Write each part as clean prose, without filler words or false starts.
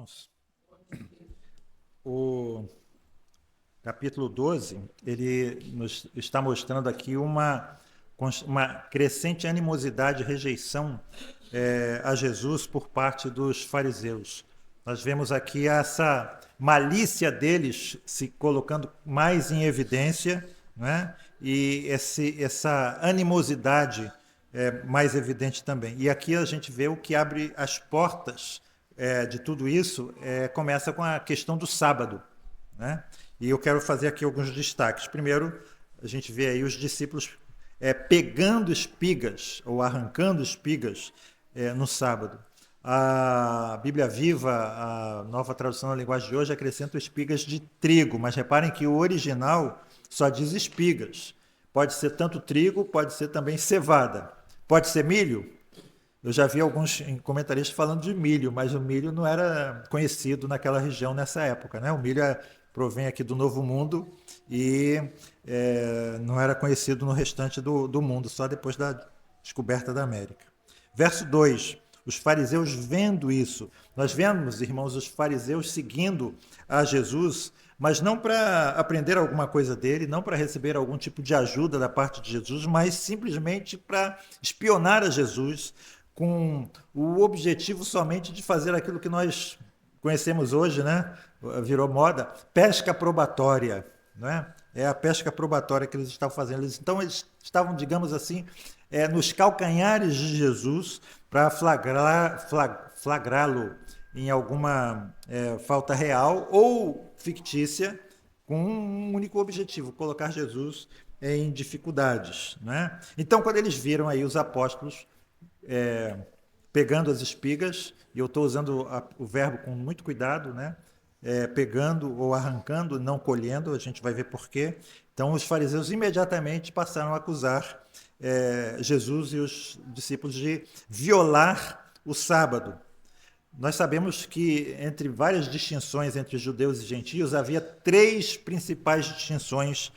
irmãos. O capítulo 12, ele nos está mostrando aqui uma crescente animosidade e rejeição a Jesus por parte dos fariseus. Nós vemos aqui essa malícia deles se colocando mais em evidência, né? E essa animosidade mais evidente também. E aqui a gente vê o que abre as portas de tudo isso, começa com a questão do sábado, né? E eu quero fazer aqui alguns destaques. Primeiro, a gente vê aí os discípulos pegando espigas ou arrancando espigas no sábado. A Bíblia Viva, a nova tradução da linguagem de hoje, acrescenta espigas de trigo, mas reparem que o original só diz espigas. Pode ser tanto trigo, pode ser também cevada. Pode ser milho? Eu já vi alguns comentaristas falando de milho, mas o milho não era conhecido naquela região nessa época, né? O milho provém aqui do Novo Mundo e não era conhecido no restante do mundo, só depois da descoberta da América. Verso 2, os fariseus vendo isso. Nós vemos, irmãos, os fariseus seguindo a Jesus, mas não para aprender alguma coisa dele, não para receber algum tipo de ajuda da parte de Jesus, mas simplesmente para espionar a Jesus, com o objetivo somente de fazer aquilo que nós conhecemos hoje, né? Virou moda, pesca probatória, né? É a pesca probatória que eles estavam fazendo. Então eles estavam, digamos assim, nos calcanhares de Jesus para flagrá-lo em alguma falta real ou fictícia, com um único objetivo: colocar Jesus em dificuldades, né? Então, quando eles viram aí os apóstolos pegando as espigas, e eu estou usando o verbo com muito cuidado, né? Pegando ou arrancando, não colhendo, a gente vai ver por quê. Então, os fariseus imediatamente passaram a acusar Jesus e os discípulos de violar o sábado. Nós sabemos que, entre várias distinções entre judeus e gentios, havia três principais distinções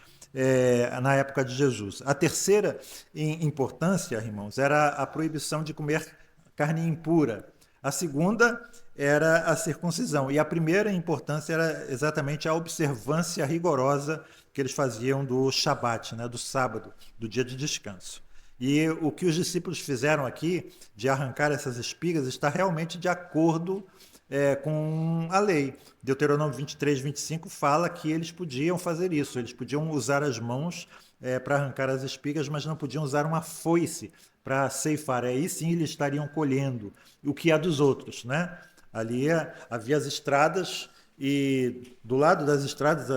na época de Jesus. A terceira em importância, irmãos, era a proibição de comer carne impura. A segunda era a circuncisão. E a primeira em importância era exatamente a observância rigorosa que eles faziam do Shabat, né, do sábado, do dia de descanso. E o que os discípulos fizeram aqui, de arrancar essas espigas, está realmente de acordo com a lei. Deuteronômio 23, 25 fala que eles podiam fazer isso, eles podiam usar as mãos para arrancar as espigas, mas não podiam usar uma foice para ceifar. Aí sim eles estariam colhendo o que há dos outros, né? Ali havia as estradas, e do lado das estradas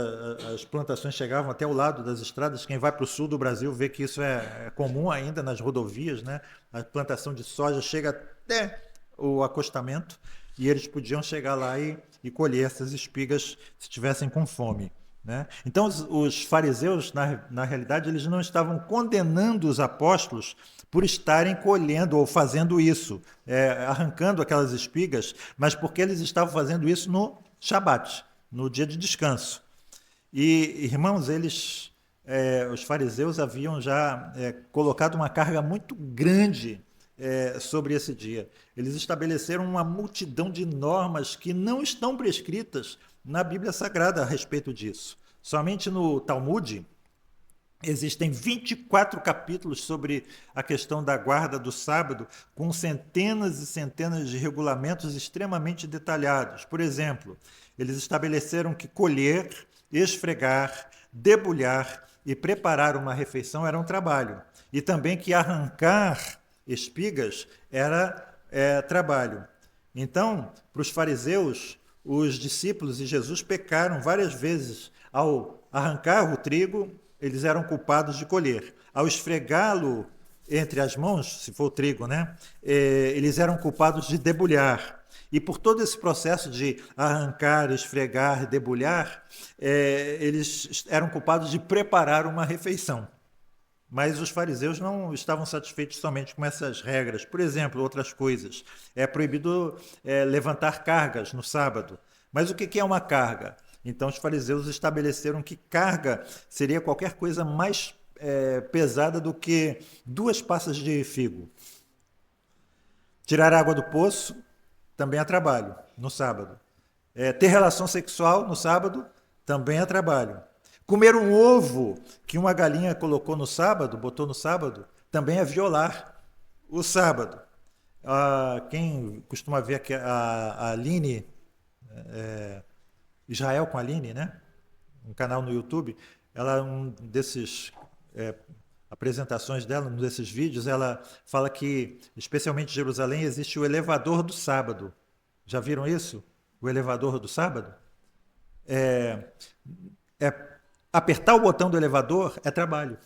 as plantações chegavam até o lado das estradas. Quem vai para o sul do Brasil vê que isso é comum ainda nas rodovias, né? A plantação de soja chega até o acostamento, e eles podiam chegar lá e colher essas espigas se estivessem com fome, né? Então os fariseus, na realidade, eles não estavam condenando os apóstolos por estarem colhendo ou fazendo isso, arrancando aquelas espigas, mas porque eles estavam fazendo isso no Shabat, no dia de descanso. E, irmãos, os fariseus haviam já colocado uma carga muito grande sobre esse dia. Eles estabeleceram uma multidão de normas que não estão prescritas na Bíblia Sagrada a respeito disso. Somente no Talmud existem 24 capítulos sobre a questão da guarda do sábado, com centenas e centenas de regulamentos extremamente detalhados. Por exemplo, eles estabeleceram que colher, esfregar, debulhar e preparar uma refeição era um trabalho. E também que arrancar espigas era trabalho. Então, para os fariseus, os discípulos e Jesus pecaram várias vezes. Ao arrancar o trigo, eles eram culpados de colher. Ao esfregá-lo entre as mãos, se for o trigo, né? Eles eram culpados de debulhar. E por todo esse processo de arrancar, esfregar, debulhar, eles eram culpados de preparar uma refeição. Mas os fariseus não estavam satisfeitos somente com essas regras. Por exemplo, outras coisas. É proibido levantar cargas no sábado. Mas o que é uma carga? Então os fariseus estabeleceram que carga seria qualquer coisa mais pesada do que 2 passas de figo. Tirar água do poço também é trabalho, no sábado. Ter relação sexual no sábado também é trabalho. Comer um ovo que uma galinha colocou no sábado, botou no sábado, também é violar o sábado. Quem costuma ver aqui a Aline, Israel com a Aline, né? Um canal no YouTube, ela, um desses apresentações dela, um desses vídeos, ela fala que, especialmente em Jerusalém, existe o elevador do sábado. Já viram isso? O elevador do sábado? É, apertar o botão do elevador é trabalho.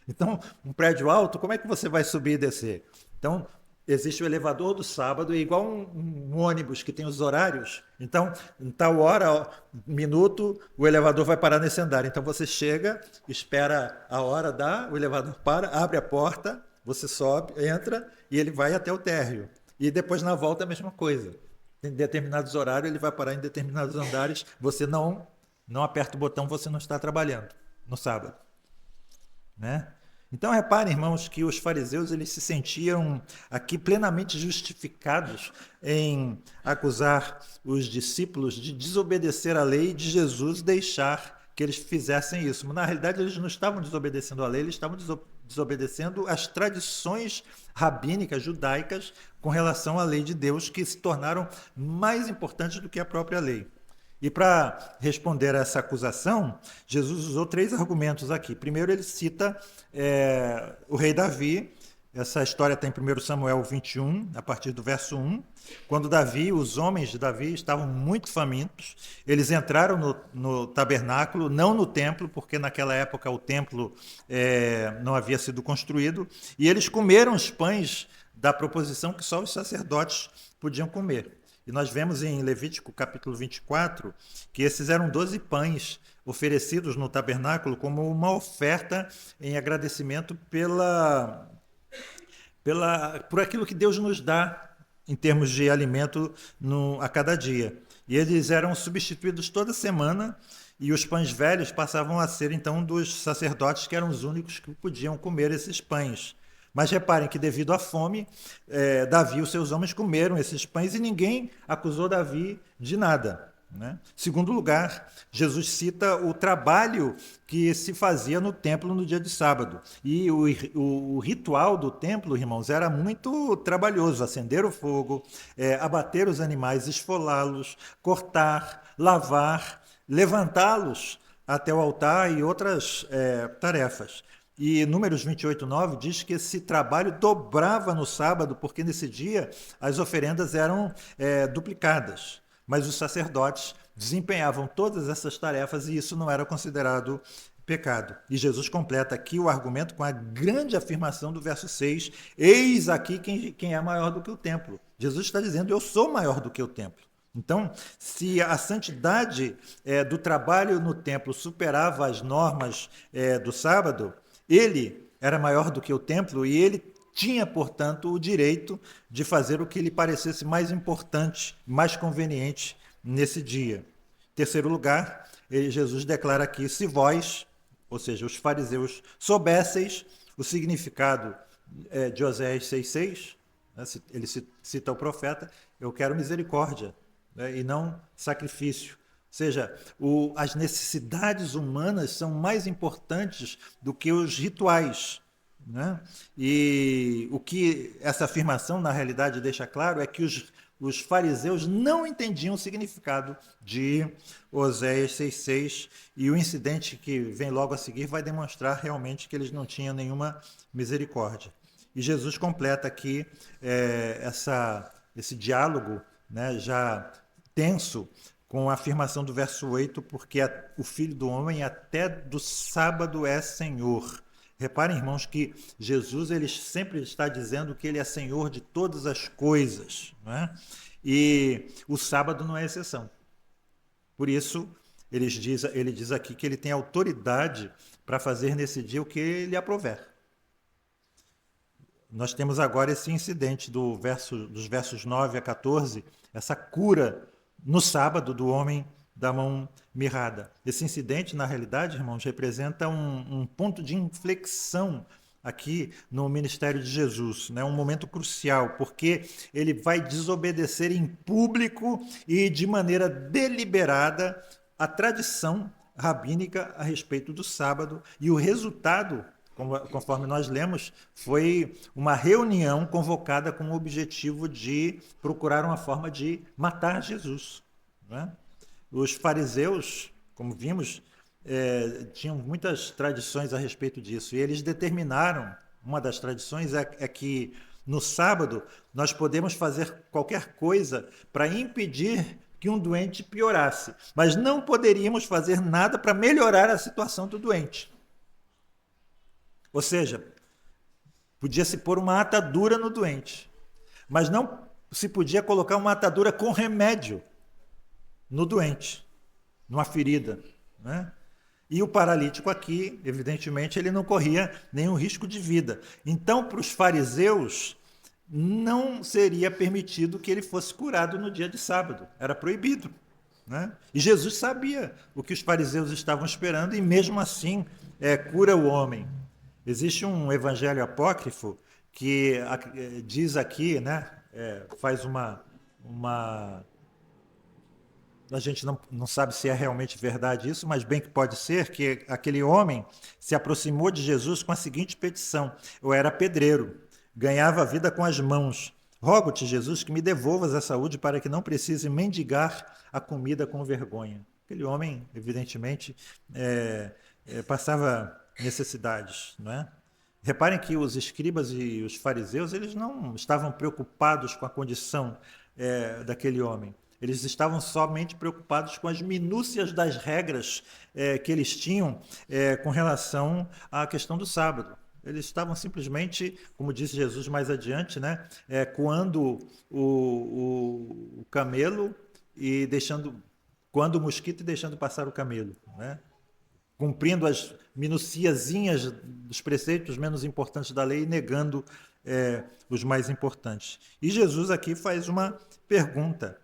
Então, um prédio alto, como é que você vai subir e descer? Então, existe o elevador do sábado, é igual um ônibus que tem os horários. Então, em tal hora, minuto, o elevador vai parar nesse andar. Então, você chega, espera a hora, o elevador para, abre a porta, você sobe, entra e ele vai até o térreo. E depois, na volta, a mesma coisa. Em determinados horários, ele vai parar em determinados andares. Você não aperta o botão, você não está trabalhando no sábado. Né? Então reparem, irmãos, que os fariseus eles se sentiam aqui plenamente justificados em acusar os discípulos de desobedecer à lei de Jesus, deixar que eles fizessem isso. Mas, na realidade, eles não estavam desobedecendo à lei, eles estavam desobedecendo às tradições rabínicas, judaicas, com relação à lei de Deus, que se tornaram mais importantes do que a própria lei. E para responder a essa acusação, Jesus usou 3 argumentos aqui. Primeiro, ele cita o rei Davi. Essa história está em 1 Samuel 21, a partir do verso 1. Quando os homens de Davi, estavam muito famintos, eles entraram no tabernáculo, não no templo, porque naquela época o templo não havia sido construído, e eles comeram os pães da proposição que só os sacerdotes podiam comer. E nós vemos em Levítico capítulo 24 que esses eram 12 pães oferecidos no tabernáculo como uma oferta em agradecimento por aquilo que Deus nos dá em termos de alimento a cada dia. E eles eram substituídos toda semana e os pães velhos passavam a ser então dos sacerdotes, que eram os únicos que podiam comer esses pães. Mas reparem que, devido à fome, Davi e os seus homens comeram esses pães e ninguém acusou Davi de nada. Né? Segundo lugar, Jesus cita o trabalho que se fazia no templo no dia de sábado. E o ritual do templo, irmãos, era muito trabalhoso. Acender o fogo, abater os animais, esfolá-los, cortar, lavar, levantá-los até o altar e outras tarefas. E Números 28:9 diz que esse trabalho dobrava no sábado, porque nesse dia as oferendas eram duplicadas. Mas os sacerdotes desempenhavam todas essas tarefas e isso não era considerado pecado. E Jesus completa aqui o argumento com a grande afirmação do verso 6: eis aqui quem é maior do que o templo. Jesus está dizendo: eu sou maior do que o templo. Então, se a santidade do trabalho no templo superava as normas do sábado, ele era maior do que o templo e ele tinha, portanto, o direito de fazer o que lhe parecesse mais importante, mais conveniente nesse dia. Em terceiro lugar, Jesus declara aqui: se vós, ou seja, os fariseus, soubesseis o significado de Oséias 6,6, né, ele cita o profeta: eu quero misericórdia, né, e não sacrifício. Ou seja, as necessidades humanas são mais importantes do que os rituais. Né? E o que essa afirmação, na realidade, deixa claro é que os fariseus não entendiam o significado de Oséias 6,6, e o incidente que vem logo a seguir vai demonstrar realmente que eles não tinham nenhuma misericórdia. E Jesus completa aqui esse diálogo, né, já tenso, com a afirmação do verso 8, porque o Filho do Homem até do sábado é Senhor. Reparem, irmãos, que Jesus ele sempre está dizendo que ele é Senhor de todas as coisas. Não é? E o sábado não é exceção. Por isso, ele diz aqui que ele tem autoridade para fazer nesse dia o que ele aprouver. Nós temos agora esse incidente dos versos 9 a 14, essa cura no sábado do homem da mão mirrada. Esse incidente, na realidade, irmãos, representa um ponto de inflexão aqui no ministério de Jesus, né? Um momento crucial, porque ele vai desobedecer em público e de maneira deliberada a tradição rabínica a respeito do sábado, e o resultado, conforme nós lemos, foi uma reunião convocada com o objetivo de procurar uma forma de matar Jesus, né? Os fariseus, como vimos, tinham muitas tradições a respeito disso, e eles determinaram, uma das tradições é que no sábado nós podemos fazer qualquer coisa para impedir que um doente piorasse, mas não poderíamos fazer nada para melhorar a situação do doente. Ou seja, podia-se pôr uma atadura no doente, mas não se podia colocar uma atadura com remédio no doente, numa ferida, né? E o paralítico aqui, evidentemente, ele não corria nenhum risco de vida. Então, para os fariseus, não seria permitido que ele fosse curado no dia de sábado. Era proibido, né? E Jesus sabia o que os fariseus estavam esperando e, mesmo assim, cura o homem. Existe um evangelho apócrifo que diz aqui, né? Faz uma a gente não sabe se é realmente verdade isso, mas bem que pode ser, que aquele homem se aproximou de Jesus com a seguinte petição: eu era pedreiro, ganhava a vida com as mãos. Rogo-te, Jesus, que me devolvas a saúde para que não precise mendigar a comida com vergonha. Aquele homem, evidentemente, passava necessidades, não é? Reparem que os escribas e os fariseus, eles não estavam preocupados com a condição daquele homem. Eles estavam somente preocupados com as minúcias das regras que eles tinham com relação à questão do sábado. Eles estavam simplesmente, como disse Jesus mais adiante, né, coando o camelo e coando o mosquito e deixando passar o camelo, né? Cumprindo as minuciazinhas dos preceitos menos importantes da lei e negando os mais importantes. E Jesus aqui faz uma pergunta.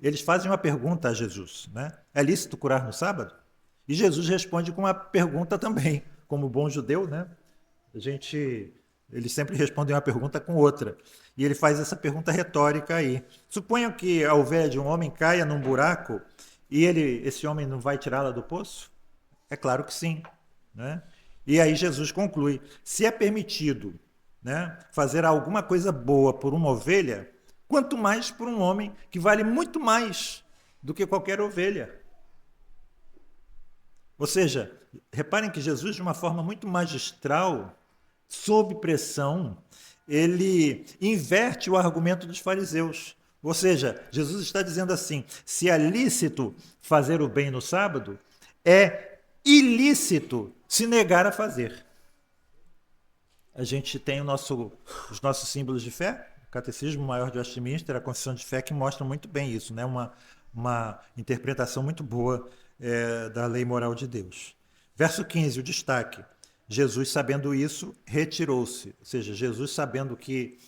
Eles fazem uma pergunta a Jesus, né? É lícito curar no sábado? E Jesus responde com uma pergunta também. Como bom judeu, né? Eles sempre respondem uma pergunta com outra. E ele faz essa pergunta retórica aí. Suponham que a ovelha de um homem caia num buraco e esse homem não vai tirá-la do poço? É claro que sim, né? E aí Jesus conclui: se é permitido, né, fazer alguma coisa boa por uma ovelha, quanto mais por um homem que vale muito mais do que qualquer ovelha. Ou seja, reparem que Jesus, de uma forma muito magistral, sob pressão, ele inverte o argumento dos fariseus. Ou seja, Jesus está dizendo assim: se é lícito fazer o bem no sábado, é ilícito se negar a fazer. A gente tem os nossos símbolos de fé, o Catecismo Maior de Westminster, a Confissão de Fé, que mostram muito bem isso, né? Uma interpretação muito boa da lei moral de Deus. Verso 15, o destaque. Jesus, sabendo isso, retirou-se. Ou seja, Jesus, sabendo que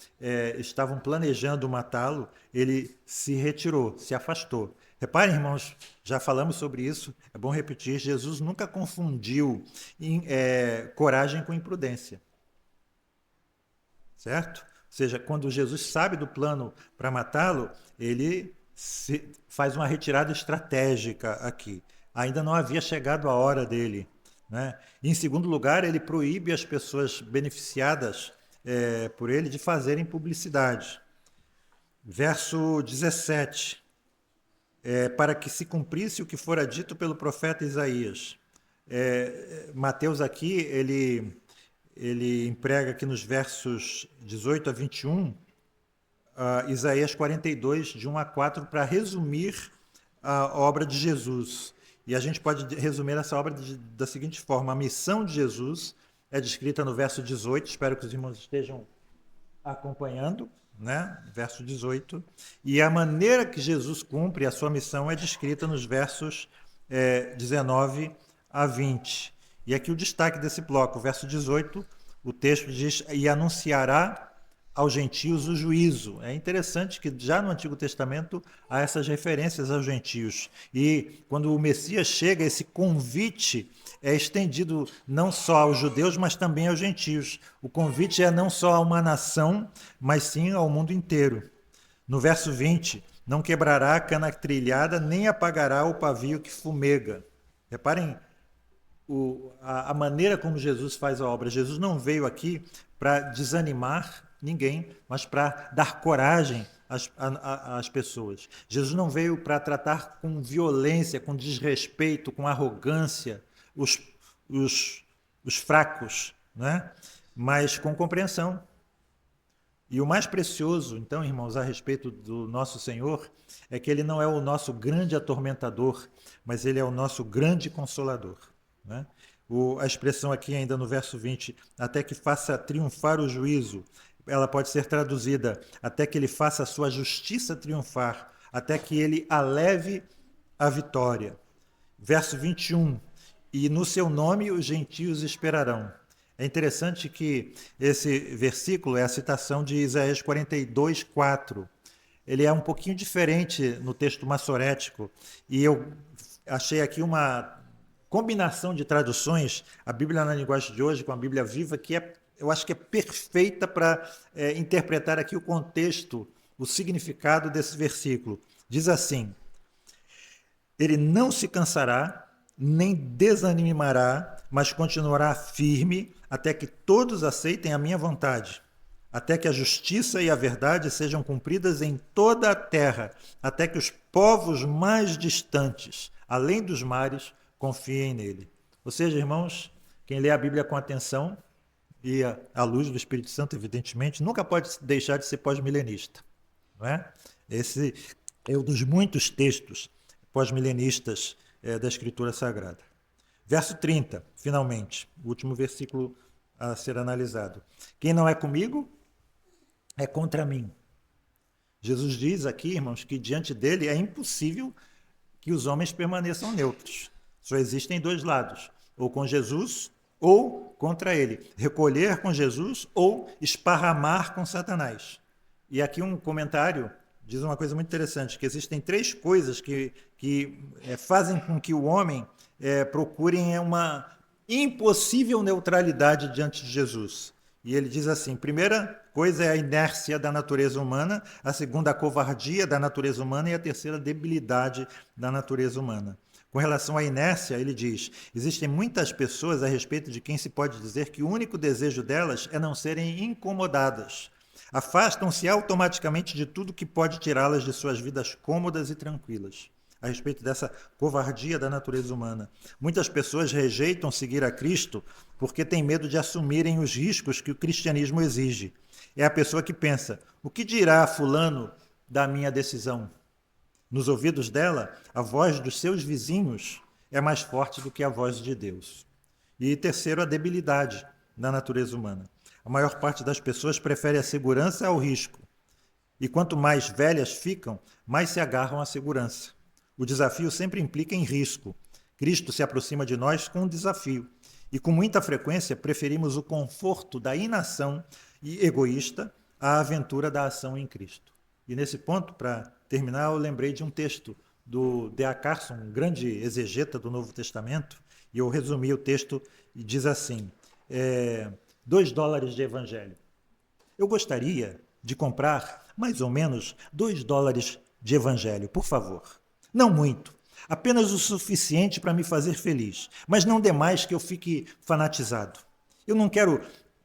estavam planejando matá-lo, ele se retirou, se afastou. Reparem, irmãos, já falamos sobre isso, é bom repetir, Jesus nunca confundiu coragem com imprudência. Certo? Ou seja, quando Jesus sabe do plano para matá-lo, ele faz uma retirada estratégica aqui. Ainda não havia chegado a hora dele, né? E, em segundo lugar, ele proíbe as pessoas beneficiadas por ele de fazerem publicidade. Verso 17. Para que se cumprisse o que fora dito pelo profeta Isaías. Mateus aqui, ele emprega aqui nos versos 18 a 21, Isaías 42, de 1 a 4, para resumir a obra de Jesus. E a gente pode resumir essa obra da seguinte forma: a missão de Jesus é descrita no verso 18, espero que os irmãos estejam acompanhando, né? Verso 18, e a maneira que Jesus cumpre a sua missão é descrita nos versos 19 a 20. E aqui o destaque desse bloco, verso 18, o texto diz: e anunciará aos gentios o juízo. É interessante que já no Antigo Testamento há essas referências aos gentios. E quando o Messias chega, esse convite é estendido não só aos judeus, mas também aos gentios. O convite é não só a uma nação, mas sim ao mundo inteiro. No verso 20, não quebrará a cana trilhada, nem apagará o pavio que fumega. Reparem a maneira como Jesus faz a obra. Jesus não veio aqui para desanimar ninguém, mas para dar coragem às pessoas. Jesus não veio para tratar com violência, com desrespeito, com arrogância os, os fracos, né? Mas com compreensão. E o mais precioso, então, irmãos, a respeito do nosso Senhor, é que ele não é o nosso grande atormentador, mas ele é o nosso grande consolador. Né? A expressão aqui ainda no verso 20, até que faça triunfar o juízo, ela pode ser traduzida, até que ele faça a sua justiça triunfar, até que ele aleve a vitória. Verso 21, e no seu nome os gentios esperarão. É interessante que esse versículo é a citação de Isaías 42, 4. Ele é um pouquinho diferente no texto massorético, e eu achei aqui uma combinação de traduções, a Bíblia na linguagem de hoje com a Bíblia viva, que eu acho que é perfeita para interpretar aqui o contexto, o significado desse versículo. Diz assim: ele não se cansará, nem desanimará, mas continuará firme até que todos aceitem a minha vontade, até que a justiça e a verdade sejam cumpridas em toda a terra, até que os povos mais distantes, além dos mares, confiem nele. Ou seja, irmãos, quem lê a Bíblia com atenção e à luz do Espírito Santo, evidentemente, nunca pode deixar de ser pós-milenista. Não é? Esse é um dos muitos textos pós-milenistas da Escritura Sagrada. Verso 30, finalmente, o último versículo a ser analisado. Quem não é comigo é contra mim. Jesus diz aqui, irmãos, que diante dele é impossível que os homens permaneçam neutros. Só existem dois lados, ou com Jesus ou contra ele. Recolher com Jesus ou esparramar com Satanás. E aqui um comentário diz uma coisa muito interessante, que existem três coisas que fazem com que o homem procurem uma impossível neutralidade diante de Jesus. E ele diz assim, primeira coisa é a inércia da natureza humana, a segunda a covardia da natureza humana e a terceira a debilidade da natureza humana. Com relação à inércia, ele diz, existem muitas pessoas a respeito de quem se pode dizer que o único desejo delas é não serem incomodadas. Afastam-se automaticamente de tudo que pode tirá-las de suas vidas cômodas e tranquilas. A respeito dessa covardia da natureza humana. Muitas pessoas rejeitam seguir a Cristo porque têm medo de assumirem os riscos que o cristianismo exige. É a pessoa que pensa, o que dirá fulano da minha decisão? Nos ouvidos dela, a voz dos seus vizinhos é mais forte do que a voz de Deus. E terceiro, a debilidade da natureza humana. A maior parte das pessoas prefere a segurança ao risco. E quanto mais velhas ficam, mais se agarram à segurança. O desafio sempre implica em risco. Cristo se aproxima de nós com um desafio. E com muita frequência preferimos o conforto da inação e egoísta à aventura da ação em Cristo. E nesse ponto, para terminar, eu lembrei de um texto do D.A. Carson, um grande exegeta do Novo Testamento, e eu resumi o texto e diz assim, $2 de evangelho. Eu gostaria de comprar mais ou menos $2 de evangelho, por favor. Não muito, apenas o suficiente para me fazer feliz, mas não demais que eu fique fanatizado. Eu não quero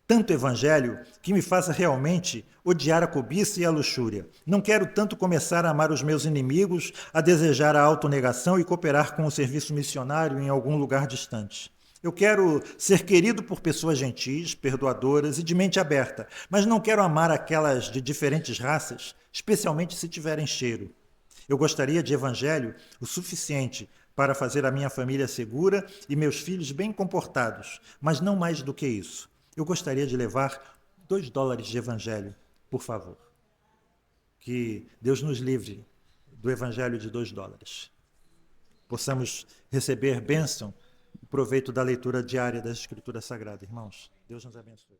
tanto evangelho que me faça realmente odiar a cobiça e a luxúria. Não quero tanto começar a amar os meus inimigos, a desejar a autonegação e cooperar com o serviço missionário em algum lugar distante. Eu quero ser querido por pessoas gentis, perdoadoras e de mente aberta, mas não quero amar aquelas de diferentes raças, especialmente se tiverem cheiro. Eu gostaria de evangelho o suficiente para fazer a minha família segura e meus filhos bem comportados, mas não mais do que isso. Eu gostaria de levar $2 de evangelho, por favor. Que Deus nos livre do evangelho de $2. Possamos receber bênção e proveito da leitura diária das Escrituras Sagradas. Irmãos, Deus nos abençoe.